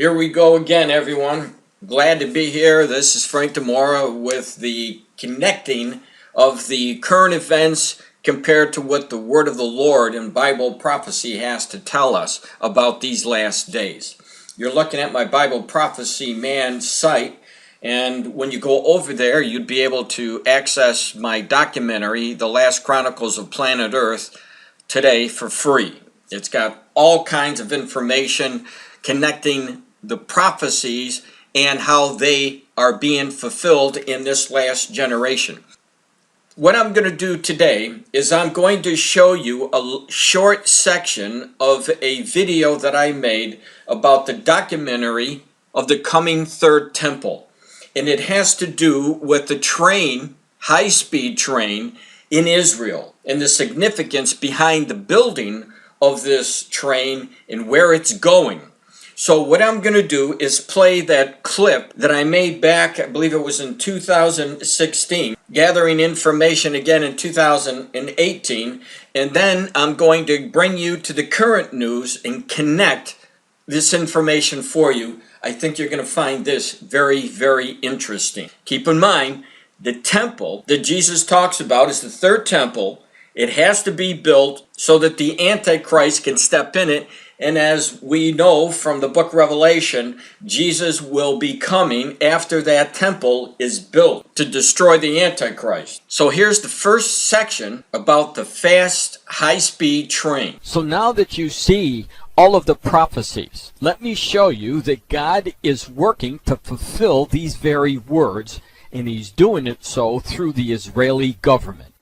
Here we go again, everyone. Glad to be here. This is Frank DeMora with the connecting of the current events compared to what the Word of the Lord and Bible prophecy has to tell us about these last days. You're looking at my Bible Prophecy Man site, and when you go over there, you'd be able to access my documentary, The Last Chronicles of Planet Earth, today for free. It's got all kinds of information connecting the prophecies and how they are being fulfilled in this last generation. What I'm going to do today is I'm going to show you a short section of a video that I made about the documentary of the coming third temple. And it has to do with the train, high-speed train in Israel, and the significance behind the building of this train and where it's going. So what I'm going to do is play that clip that I made back, I believe it was in 2016, gathering information again in 2018, and then I'm going to bring you to the current news and connect this information for you. I think you're going to find this very, very interesting. Keep in mind, the temple that Jesus talks about is the third temple. It has to be built so that the Antichrist can step in it. And as we know from the book of Revelation, Jesus will be coming after that temple is built to destroy the Antichrist. So here's the first section about the fast, high-speed train. So now that you see all of the prophecies, let me show you that God is working to fulfill these very words, and He's doing it so through the Israeli government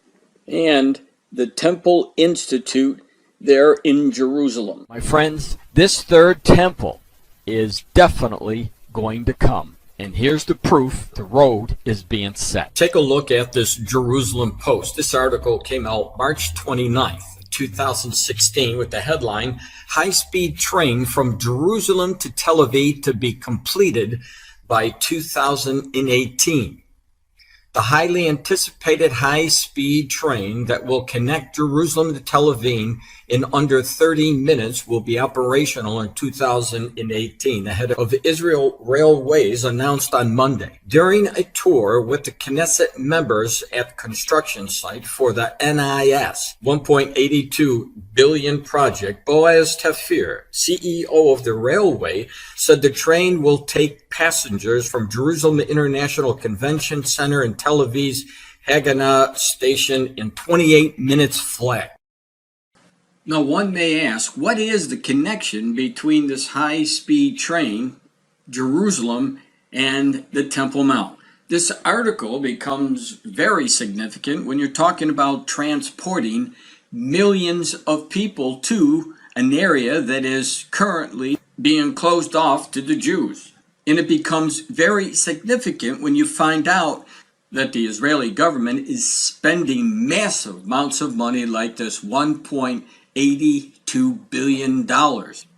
and the Temple Institute there in Jerusalem. My friends, this third temple is definitely going to come. And here's the proof the road is being set. Take a look at this Jerusalem Post. This article came out March 29th, 2016 with the headline, High-Speed Train from Jerusalem to Tel Aviv to be completed by 2018. The highly anticipated high-speed train that will connect Jerusalem to Tel Aviv in under 30 minutes will be operational in 2018, the head of Israel Railways announced on Monday. During a tour with the Knesset members at the construction site for the NIS $1.82 billion project, Boaz Tafir, CEO of the railway, said the train will take passengers from Jerusalem International Convention Center and Tel Aviv's Haganah station in 28 minutes flat. Now one may ask, what is the connection between this high-speed train, Jerusalem, and the Temple Mount? This article becomes very significant when you're talking about transporting millions of people to an area that is currently being closed off to the Jews. And it becomes very significant when you find out that the Israeli government is spending massive amounts of money like this $1.82 billion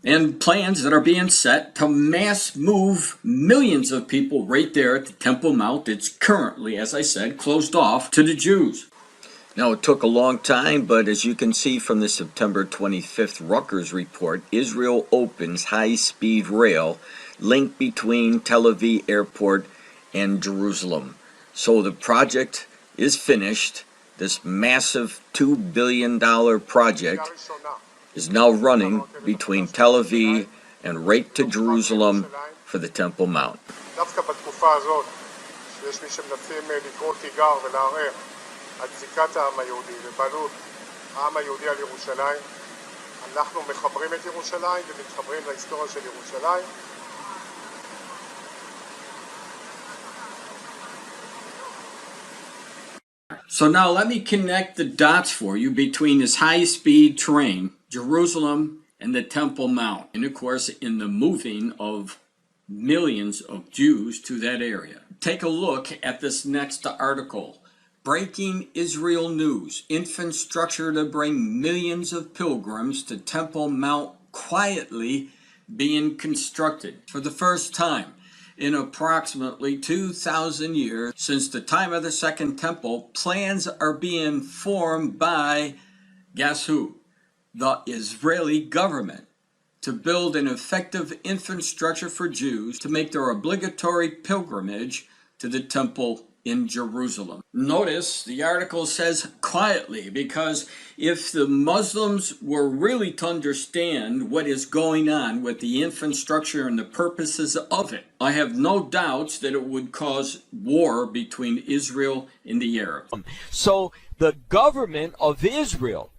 and plans that are being set to mass move millions of people right there at the Temple Mount. It's currently, as I said, closed off to the Jews. Now, it took a long time, but as you can see from the September 25th Rutgers report, Israel opens high-speed rail link between Tel Aviv Airport and Jerusalem. So the project is finished. This massive $2 billion project is now running between Tel Aviv and right to Jerusalem for the Temple Mount. על זיקת העם היהודי ובעלות העם היהודי על ירושלים. אנחנו מחברים את ירושלים ומתחברים להיסטוריה של ירושלים. So now let me connect the dots for you between this high-speed train, Jerusalem, and the Temple Mount, and of course in the moving of millions of Jews to that area. Take a look at this next article. Breaking Israel news. Infrastructure to bring millions of pilgrims to Temple Mount quietly being constructed. For the first time in approximately 2,000 years since the time of the Second Temple, plans are being formed by, guess who? The Israeli government to build an effective infrastructure for Jews to make their obligatory pilgrimage to the temple in Jerusalem. Notice the article says quietly, because if the Muslims were really to understand what is going on with the infrastructure and the purposes of it, I have no doubts that it would cause war between Israel and the Arabs. So the government of Israel,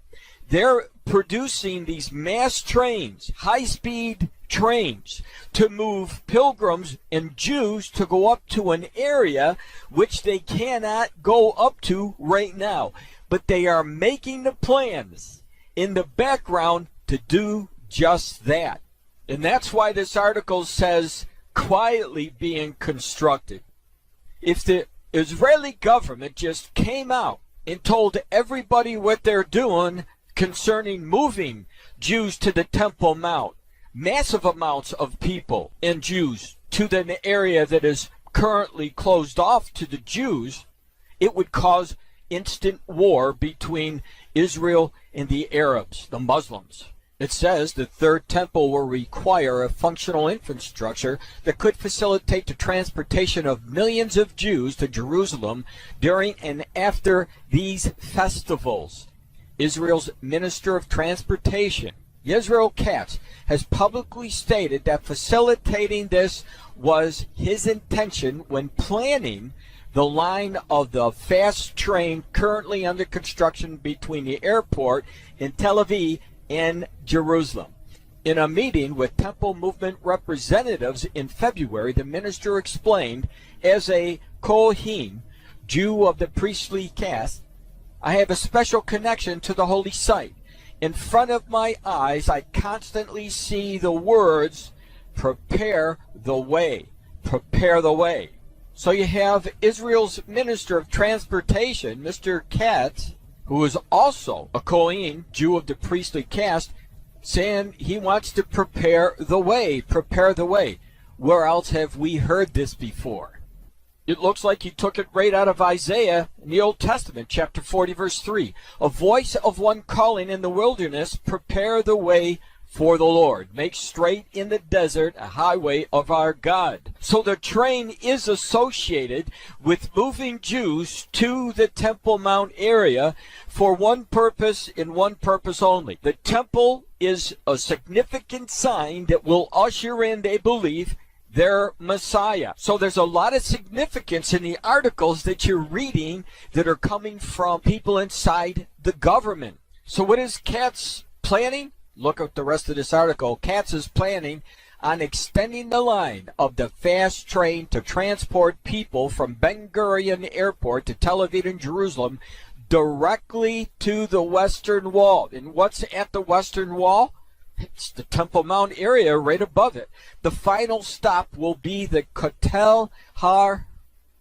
they're producing these mass trains, high-speed trains, to move pilgrims and Jews to go up to an area which they cannot go up to right now. But they are making the plans in the background to do just that. And that's why this article says quietly being constructed. If the Israeli government just came out and told everybody what they're doing concerning moving Jews to the Temple Mount, massive amounts of people and Jews to the area that is currently closed off to the Jews, it would cause instant war between Israel and the Arabs, the Muslims. It says the third temple will require a functional infrastructure that could facilitate the transportation of millions of Jews to Jerusalem during and after these festivals. Israel's Minister of Transportation, Yisrael Katz, has publicly stated that facilitating this was his intention when planning the line of the fast train currently under construction between the airport in Tel Aviv and Jerusalem. In a meeting with Temple Movement representatives in February, the minister explained, as a Kohen, Jew of the priestly caste, I have a special connection to the holy site. In front of my eyes, I constantly see the words, prepare the way, prepare the way. So you have Israel's Minister of Transportation, Mr. Katz, who is also a Kohen, Jew of the priestly caste, saying he wants to prepare the way, prepare the way. Where else have we heard this before? It looks like he took it right out of Isaiah in the Old Testament, chapter 40, verse 3. A voice of one calling in the wilderness, prepare the way for the Lord. Make straight in the desert a highway of our God. So the train is associated with moving Jews to the Temple Mount area for one purpose and one purpose only. The temple is a significant sign that will usher in, they believe, their Messiah. So there's a lot of significance in the articles that you're reading that are coming from people inside the government. So what is Katz planning? Look at the rest of this article. Katz is planning on extending the line of the fast train to transport people from Ben Gurion Airport to Tel Aviv and Jerusalem directly to the Western Wall. And what's at the Western Wall? It's the Temple Mount area right above it. The final stop will be the Kotel Har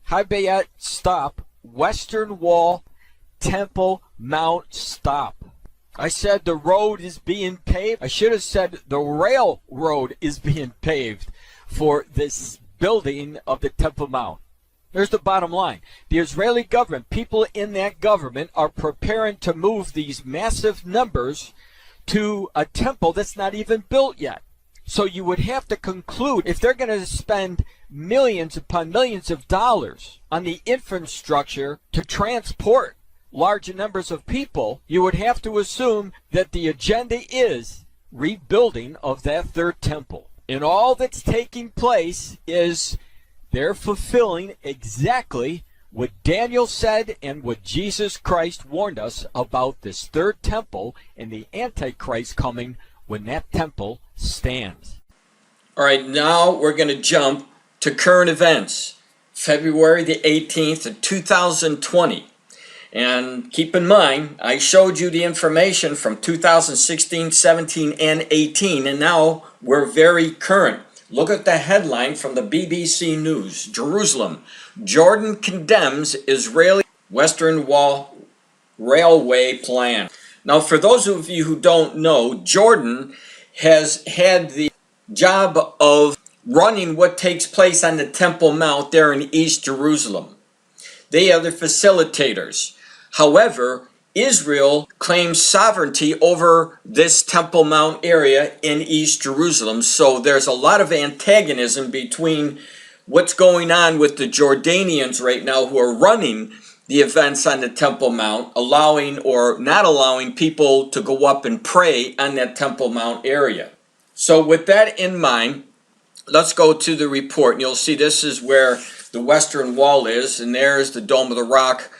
Habayat stop, Western Wall, Temple Mount stop. I said the road is being paved. I should have said the railroad is being paved for this building of the Temple Mount. Here's the bottom line. The Israeli government, people in that government, are preparing to move these massive numbers to a temple that's not even built yet. So you would have to conclude, if they're going to spend millions upon millions of dollars on the infrastructure to transport large numbers of people, you would have to assume that the agenda is rebuilding of that third temple. And all that's taking place is they're fulfilling exactly what Daniel said and what Jesus Christ warned us about this third temple and the Antichrist coming when that temple stands. All right, now we're going to jump to current events. February the 18th of 2020. And keep in mind, I showed you the information from 2016, 17, and 18, and now we're very current. Look at the headline from the BBC News. Jerusalem. Jordan condemns Israeli Western Wall railway plan. Now, for those of you who don't know, Jordan has had the job of running what takes place on the Temple Mount there in East Jerusalem. They are the facilitators. However, Israel claims sovereignty over this Temple Mount area in East Jerusalem. So there's a lot of antagonism between what's going on with the Jordanians right now who are running the events on the Temple Mount, allowing or not allowing people to go up and pray on that Temple Mount area. So with that in mind, let's go to the report. And you'll see this is where the Western Wall is, and there's the Dome of the Rock,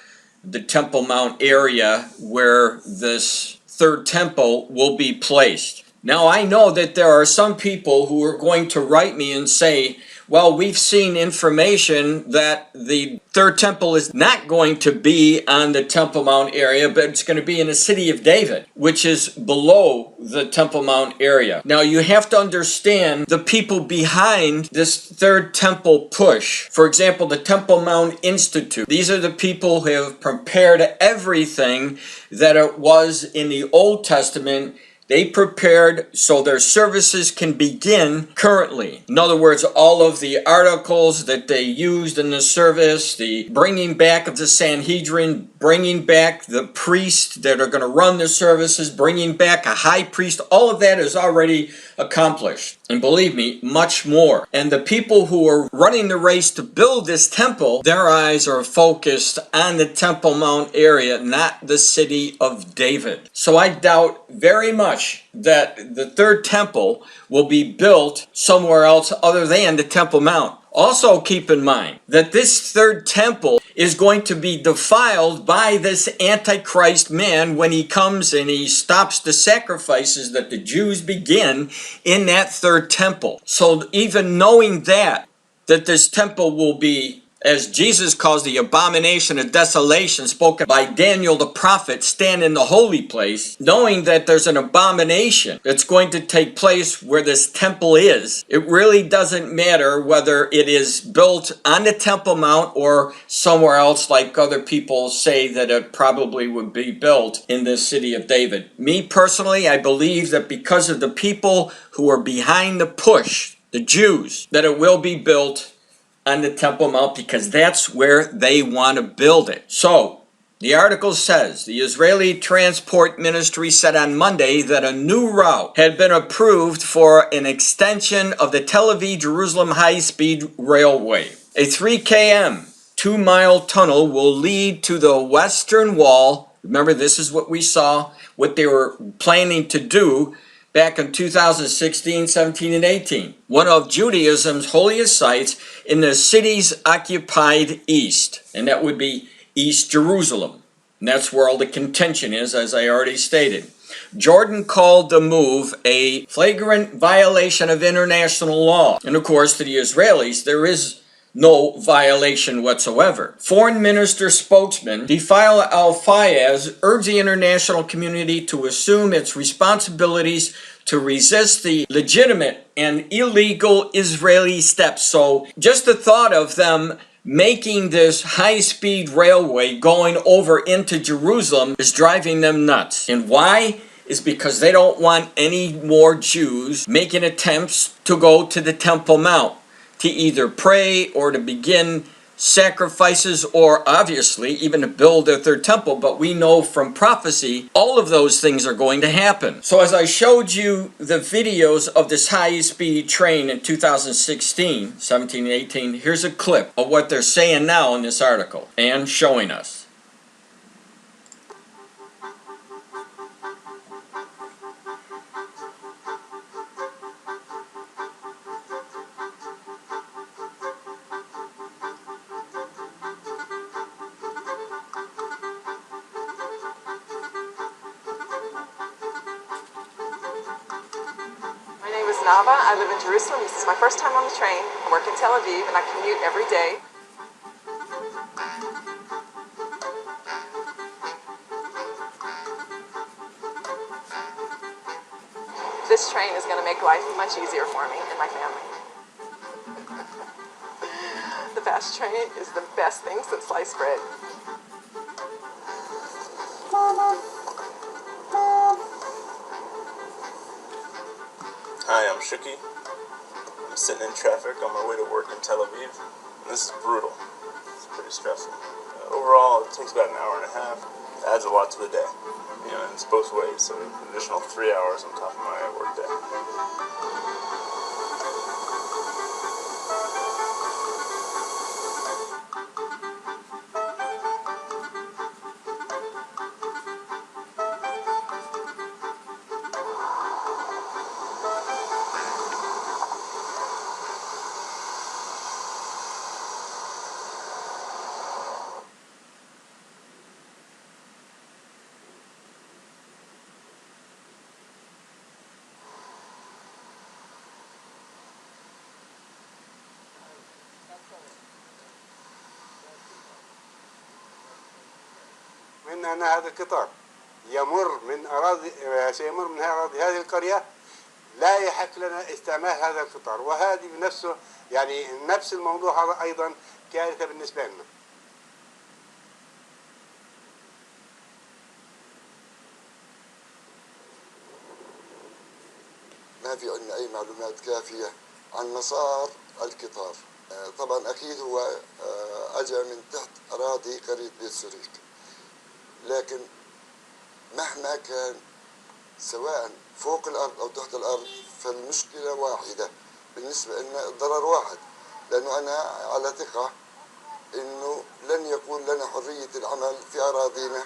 the Temple Mount area where this third temple will be placed. Now I know that there are some people who are going to write me and say, well, we've seen information that the third temple is not going to be on the Temple Mount area, but it's going to be in the city of David, which is below the Temple Mount area. Now you have to understand the people behind this third temple push. For example, the Temple Mount Institute. These are the people who have prepared everything that it was in the Old Testament. They prepared so their services can begin currently. In other words, all of the articles that they used in the service, the bringing back of the Sanhedrin, bringing back the priests that are going to run the services, bringing back a high priest, all of that is already accomplished. And believe me, much more. And the people who are running the race to build this temple, their eyes are focused on the Temple Mount area, not the city of David. So I doubt very much that the third temple will be built somewhere else other than the Temple Mount. Also keep in mind that this third temple is going to be defiled by this Antichrist man when he comes and he stops the sacrifices that the Jews begin in that third temple. So even knowing that this temple will be, as Jesus calls the abomination of desolation spoken by Daniel the prophet, stand in the holy place, knowing that there's an abomination that's going to take place where this temple is, it really doesn't matter whether it is built on the Temple Mount or somewhere else like other people say that it probably would be built in the city of David. Me personally, I believe that because of the people who are behind the push, the Jews, that it will be built on the Temple Mount because that's where they want to build it. So, the article says, the Israeli Transport Ministry said on Monday that a new route had been approved for an extension of the Tel Aviv-Jerusalem high-speed railway. A 3 km, 2-mile tunnel will lead to the Western Wall. Remember, this is what we saw, what they were planning to do back in 2016, 17, and 18. One of Judaism's holiest sites in the city's occupied east. And that would be East Jerusalem. And that's where all the contention is, as I already stated. Jordan called the move a flagrant violation of international law. And of course, to the Israelis, there is no violation whatsoever. Foreign Minister spokesman Defile Al-Fayez urged the international community to assume its responsibilities to resist the legitimate and illegal Israeli steps. So just the thought of them making this high-speed railway going over into Jerusalem is driving them nuts. And why? Is because they don't want any more Jews making attempts to go to the Temple Mount to either pray or to begin sacrifices or obviously even to build their third temple. But we know from prophecy all of those things are going to happen. So as I showed you the videos of this high-speed train in 2016, 17, and 18, here's a clip of what they're saying now in this article and showing us. My name is Nava. I live in Jerusalem. This is my first time on the train. I work in Tel Aviv and I commute every day. This train is going to make life much easier for me and my family. The fast train is the best thing since sliced bread. Hi, I'm Shuki. I'm sitting in traffic on my way to work in Tel Aviv. And this is brutal. It's pretty stressful. Overall, it takes about an hour and a half. adds a lot to the day. You know, and it's both ways, so an additional 3 hours on top of my work day. من أن هذا القطار سيمر من أراضي هذه القرية، لا يحق لنا استعمال هذا القطار، وهذه بنفسه يعني نفس الموضوع هذا أيضا كارثة بالنسبة لنا. ما في عندنا أي معلومات كافية عن مسار القطار. طبعا أكيد هو أجى من تحت أراضي قرية بيت سوريك، لكن مهما كان سواء فوق الأرض أو تحت الأرض فالمشكلة واحدة بالنسبة لنا، الضرر واحد، لأنه أنا على ثقة إنه لن يكون لنا حرية العمل في أراضينا.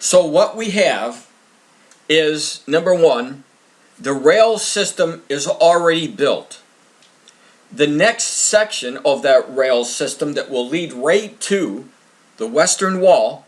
So what we have is, number one, the rail system is already built. The next section of that rail system that will lead right to the Western Wall,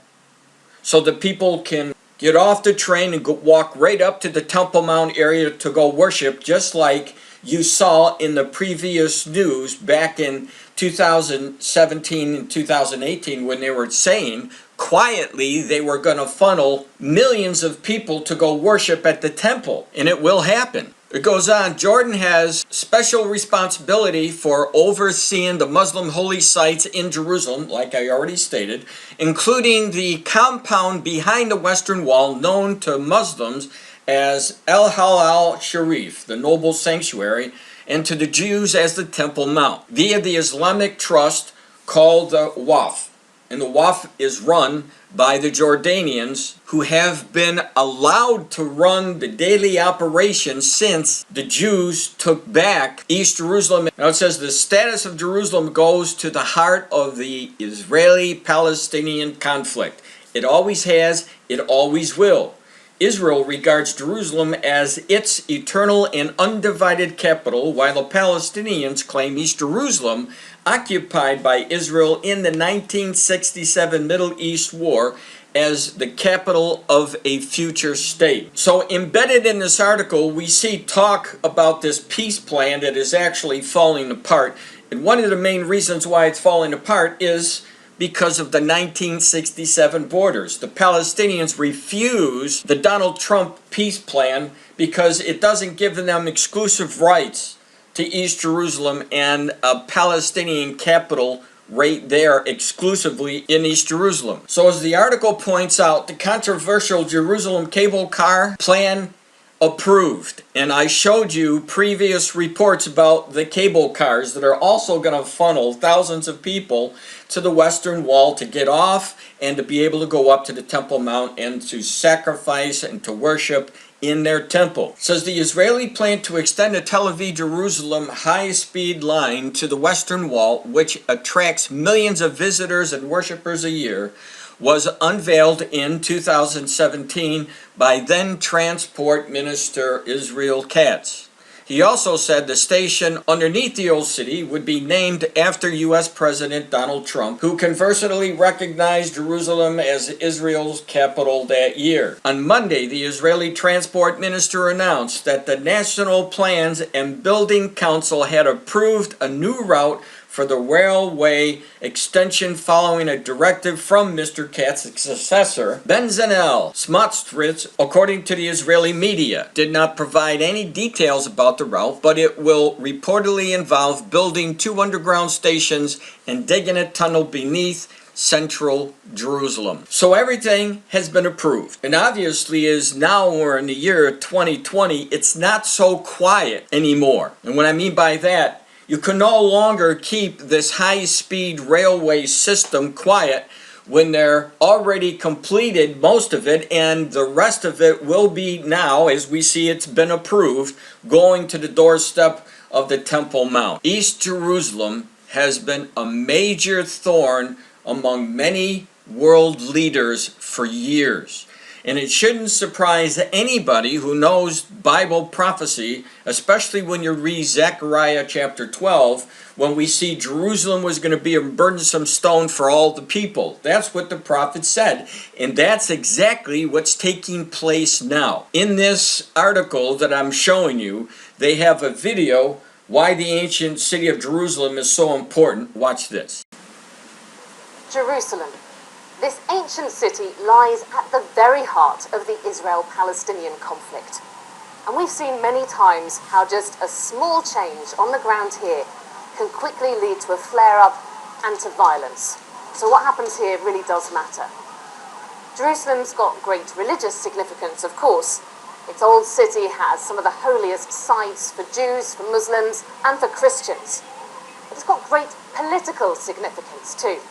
so that people can get off the train and walk right up to the Temple Mount area to go worship, just like you saw in the previous news back in 2017 and 2018 when they were saying quietly they were going to funnel millions of people to go worship at the temple, and it will happen. It goes on, Jordan has special responsibility for overseeing the Muslim holy sites in Jerusalem, like I already stated, including the compound behind the Western Wall known to Muslims as El Halal Sharif, the noble sanctuary, and to the Jews as the Temple Mount, via the Islamic trust called the Waqf. And the Waqf is run by the Jordanians, who have been allowed to run the daily operation since the Jews took back East Jerusalem. Now it says the status of Jerusalem goes to the heart of the Israeli-Palestinian conflict. It always has, it always will. Israel regards Jerusalem as its eternal and undivided capital, while the Palestinians claim East Jerusalem, occupied by Israel in the 1967 Middle East War, as the capital of a future state. So embedded in this article, we see talk about this peace plan that is actually falling apart. And one of the main reasons why it's falling apart is because of the 1967 borders. The Palestinians refuse the Donald Trump peace plan because it doesn't give them exclusive rights to East Jerusalem and a Palestinian capital right there exclusively in East Jerusalem. So as the article points out, the controversial Jerusalem cable car plan approved. And I showed you previous reports about the cable cars that are also going to funnel thousands of people to the Western Wall to get off and to be able to go up to the Temple Mount and to sacrifice and to worship in their temple. It says the Israeli plan to extend the Tel Aviv-Jerusalem high-speed line to the Western Wall, which attracts millions of visitors and worshipers a year, was unveiled in 2017 by then Transport Minister Israel Katz. He also said the station underneath the old city would be named after U.S. President Donald Trump, who controversially recognized Jerusalem as Israel's capital that year. On Monday, the Israeli Transport Minister announced that the National Plans and Building Council had approved a new route for the railway extension following a directive from Mr. Katz's successor, Bezalel Smotrich, according to the Israeli media. Did not provide any details about the route, but it will reportedly involve building 2 underground stations and digging a tunnel beneath central Jerusalem. So everything has been approved. And obviously, as now we're in the year 2020, it's not so quiet anymore. And what I mean by that, you can no longer keep this high-speed railway system quiet when they're already completed most of it, and the rest of it will be now, as we see it's been approved, going to the doorstep of the Temple Mount. East Jerusalem has been a major thorn among many world leaders for years. And it shouldn't surprise anybody who knows Bible prophecy, especially when you read Zechariah chapter 12, when we see Jerusalem was going to be a burdensome stone for all the people. That's what the prophet said. And that's exactly what's taking place now. In this article that I'm showing you, they have a video why the ancient city of Jerusalem is so important. Watch this. Jerusalem. This ancient city lies at the very heart of the Israel-Palestinian conflict. And we've seen many times how just a small change on the ground here can quickly lead to a flare-up and to violence. So what happens here really does matter. Jerusalem's got great religious significance, of course. Its old city has some of the holiest sites for Jews, for Muslims, and for Christians. But it's got great political significance too.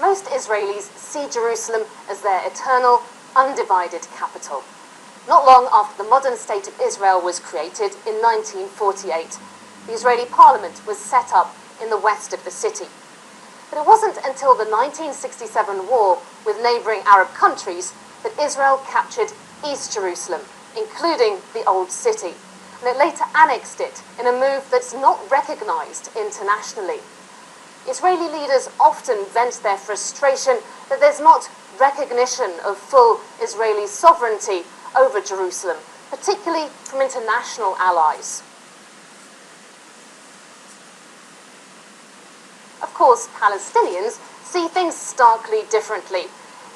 Most Israelis see Jerusalem as their eternal, undivided capital. Not long after the modern state of Israel was created in 1948, the Israeli parliament was set up in the west of the city. But it wasn't until the 1967 war with neighboring Arab countries that Israel captured East Jerusalem, including the Old City, and it later annexed it in a move that's not recognized internationally. Israeli leaders often vent their frustration that there's not recognition of full Israeli sovereignty over Jerusalem, particularly from international allies. Of course, Palestinians see things starkly differently.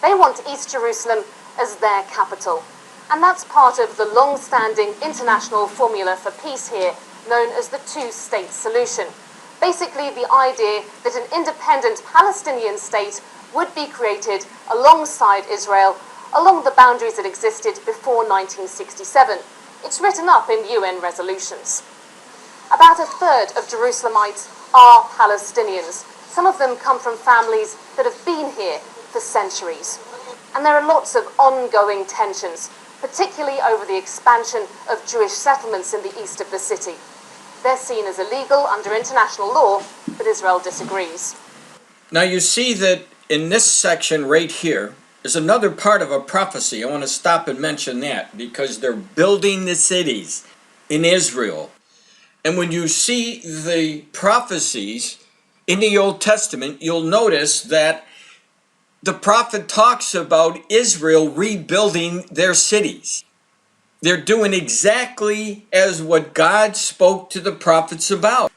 They want East Jerusalem as their capital, and that's part of the long-standing international formula for peace here, known as the two-state solution. Basically, the idea that an independent Palestinian state would be created alongside Israel along the boundaries that existed before 1967. It's written up in UN resolutions. About a third of Jerusalemites are Palestinians. Some of them come from families that have been here for centuries. And there are lots of ongoing tensions, particularly over the expansion of Jewish settlements in the east of the city. They're seen as illegal under international law, but Israel disagrees. Now you see that in this section right here is another part of a prophecy. I want to stop and mention that because they're building the cities in Israel. And when you see the prophecies in the Old Testament, you'll notice that the prophet talks about Israel rebuilding their cities. They're doing exactly as what God spoke to the prophets about.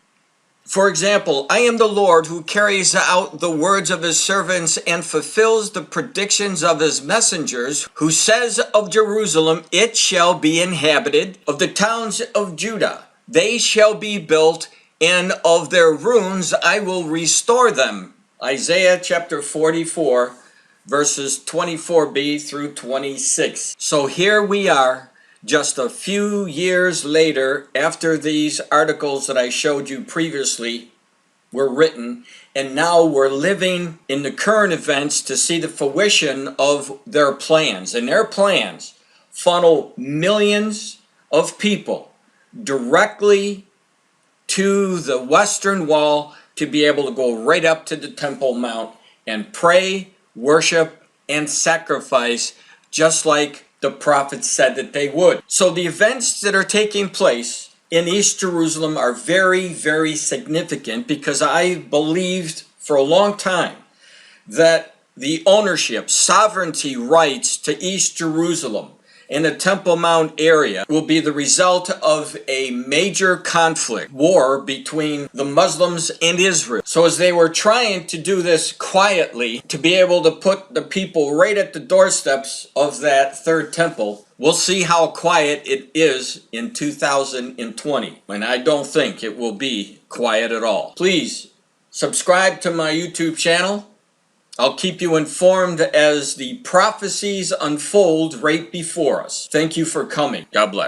For example, I am the Lord who carries out the words of his servants and fulfills the predictions of his messengers, who says of Jerusalem, it shall be inhabited, of the towns of Judah, they shall be built, and of their ruins I will restore them. Isaiah chapter 44, verses 24b through 26. So here we are, just a few years later, after these articles that I showed you previously were written, and now we're living in the current events to see the fruition of their plans. And their plans funnel millions of people directly to the Western Wall to be able to go right up to the Temple Mount and pray, worship, and sacrifice, just like the prophets said that they would. So the events that are taking place in East Jerusalem are very, very significant, because I believed for a long time that the ownership, sovereignty rights to East Jerusalem in the Temple Mount area will be the result of a major conflict, war between the Muslims and Israel. So as they were trying to do this quietly, to be able to put the people right at the doorsteps of that third temple, we'll see how quiet it is in 2020. And I don't think it will be quiet at all. Please subscribe to my YouTube channel. I'll keep you informed as the prophecies unfold right before us. Thank you for coming. God bless.